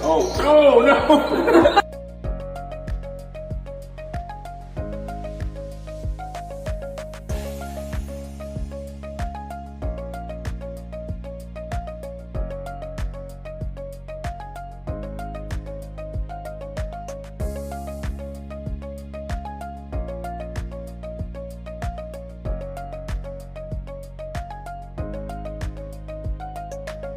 Oh, no.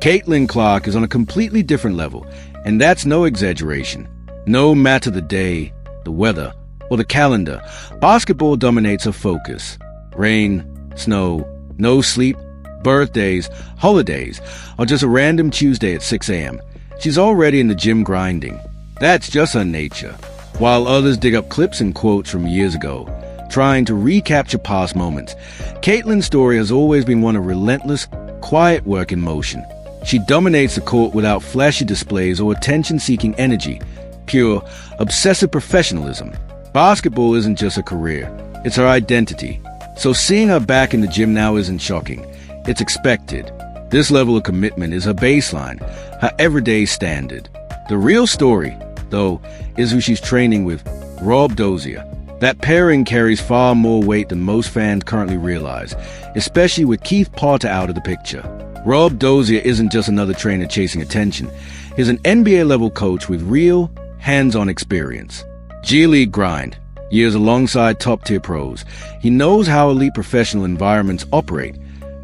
Caitlin Clark is on a completely different level, and that's no exaggeration. No matter the day, the weather, or the calendar, basketball dominates her focus. Rain, snow, no sleep, birthdays, holidays, or just a random Tuesday at 6 a.m. She's already in the gym grinding. That's just her nature. While others dig up clips and quotes from years ago, trying to recapture past moments, Caitlin's story has always been one of relentless, quiet work in motion. She dominates the court without flashy displays or attention-seeking energy, pure, obsessive professionalism. Basketball isn't just a career, it's her identity. So seeing her back in the gym now isn't shocking. It's expected. This level of commitment is her baseline, her everyday standard. The real story, though, is who she's training with, Rob Dozier. That pairing carries far more weight than most fans currently realize, especially with Keith Potter out of the picture. Rob Dozier isn't just another trainer chasing attention. He's an NBA-level coach with real, hands-on experience. G League grind, years alongside top-tier pros. He knows how elite professional environments operate,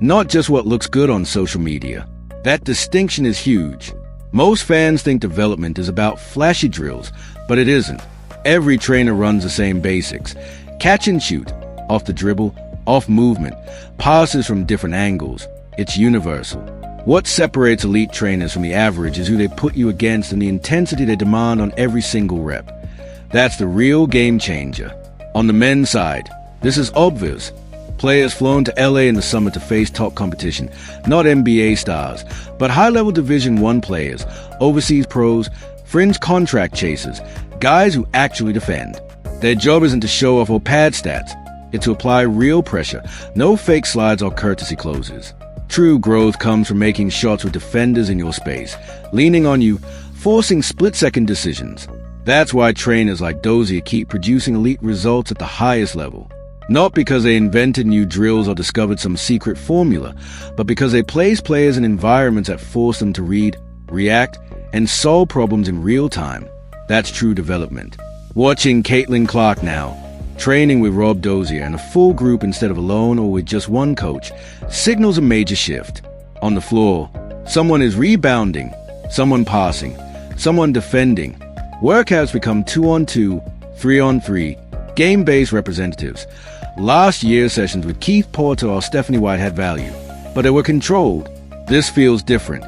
not just what looks good on social media. That distinction is huge. Most fans think development is about flashy drills, but it isn't. Every trainer runs the same basics. Catch and shoot, off the dribble, off movement, passes from different angles. It's universal. What separates elite trainers from the average is who they put you against and the intensity they demand on every single rep. That's the real game changer. On the men's side, this is obvious. Players flown to LA in the summer to face top competition, not NBA stars, but high-level Division I players, overseas pros, fringe contract chasers, guys who actually defend. Their job isn't to show off or pad stats. It's to apply real pressure, no fake slides or courtesy closes. True growth comes from making shots with defenders in your space, leaning on you, forcing split-second decisions. That's why trainers like Dozier keep producing elite results at the highest level. Not because they invented new drills or discovered some secret formula, but because they place players in environments that force them to read, react, and solve problems in real time. That's true development. Watching Caitlin Clark now, training with Rob Dozier and a full group instead of alone or with just one coach, signals a major shift. On the floor, someone is rebounding, someone passing, someone defending. Workouts become 2-on-2, 3-on-3, game-based representatives. Last year's sessions with Keith Porter or Stephanie White had value, but they were controlled. This feels different,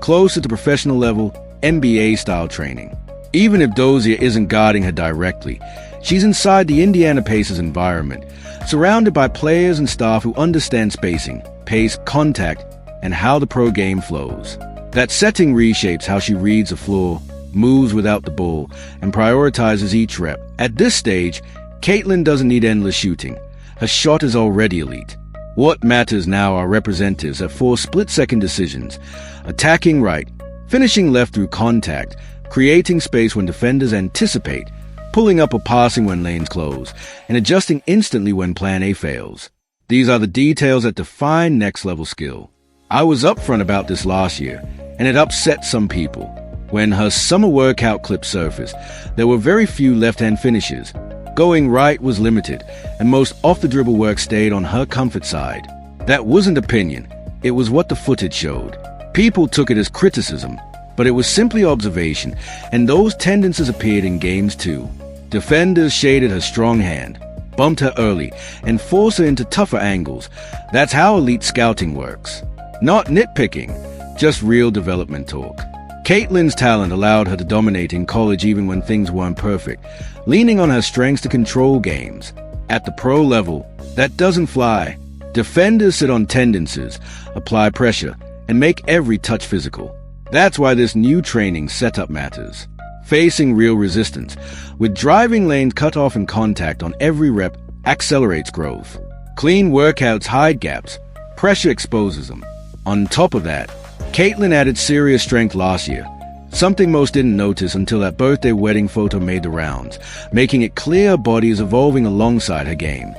closer to professional level, NBA-style training. Even if Dozier isn't guarding her directly, she's inside the Indiana Pacers environment, surrounded by players and staff who understand spacing, pace, contact, and how the pro game flows. That setting reshapes how she reads the floor, moves without the ball, and prioritizes each rep. At this stage, Caitlin doesn't need endless shooting. Her shot is already elite. What matters now are representatives that force split-second decisions, attacking right, finishing left through contact, creating space when defenders anticipate, pulling up or passing when lanes close, and adjusting instantly when plan A fails. These are the details that define next-level skill. I was upfront about this last year, and it upset some people. When her summer workout clip surfaced, there were very few left-hand finishes. Going right was limited, and most off-the-dribble work stayed on her comfort side. That wasn't opinion. It was what the footage showed. People took it as criticism, but it was simply observation, and those tendencies appeared in games too. Defenders shaded her strong hand, bumped her early, and forced her into tougher angles. That's how elite scouting works. Not nitpicking, just real development talk. Caitlin's talent allowed her to dominate in college even when things weren't perfect, leaning on her strengths to control games. At the pro level, that doesn't fly. Defenders sit on tendencies, apply pressure, and make every touch physical. That's why this new training setup matters. facing real resistance. With driving lanes cut off and contact on every rep accelerates growth. Clean workouts hide gaps. Pressure exposes them. On top of that, Caitlin added serious strength last year, something most didn't notice until that birthday wedding photo made the rounds, making it clear her body is evolving alongside her game.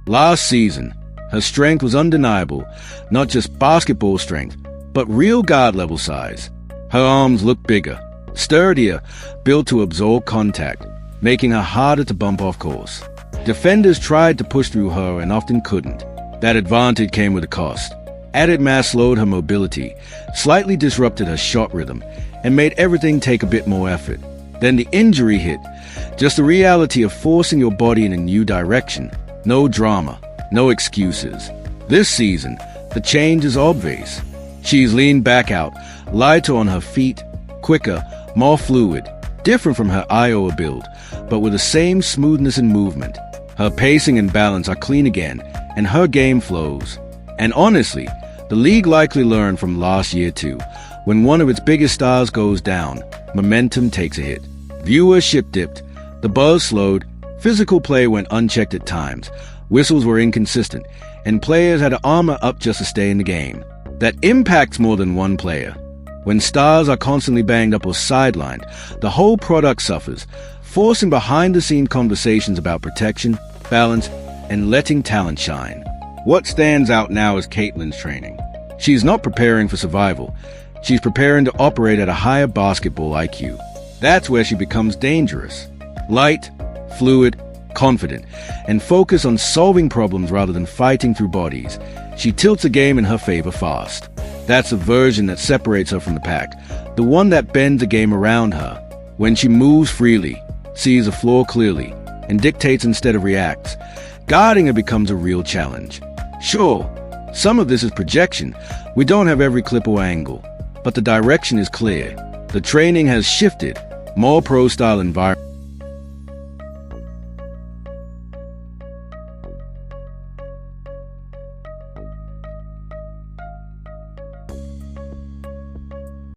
Last season, her strength was undeniable, not just basketball strength, but real guard-level size. Her arms looked bigger, sturdier, built to absorb contact, making her harder to bump off course. Defenders tried to push through her and often couldn't. That advantage came with a cost. Added mass slowed her mobility, slightly disrupted her shot rhythm, and made everything take a bit more effort. Then the injury hit, just the reality of forcing your body in a new direction. No drama, no excuses. This season, the change is obvious. She's leaned back out, lighter on her feet, quicker, more fluid, different from her Iowa build, but with the same smoothness and movement. Her pacing and balance are clean again, and her game flows. And honestly, the league likely learned from last year too. When one of its biggest stars goes down, momentum takes a hit. Viewership dipped, the buzz slowed, physical play went unchecked at times, whistles were inconsistent, and players had to armor up just to stay in the game. That impacts more than one player. When stars are constantly banged up or sidelined, the whole product suffers, forcing behind-the-scenes conversations about protection, balance, and letting talent shine. What stands out now is Caitlin's training. She's not preparing for survival. She's preparing to operate at a higher basketball IQ. That's where she becomes dangerous. Light, fluid, confident, and focused on solving problems rather than fighting through bodies. She tilts the game in her favor fast. That's a version that separates her from the pack, the one that bends the game around her. When she moves freely, sees the floor clearly, and dictates instead of reacts, guarding her becomes a real challenge. Sure, some of this is projection. We don't have every clip or angle, but the direction is clear. The training has shifted, more pro-style environment.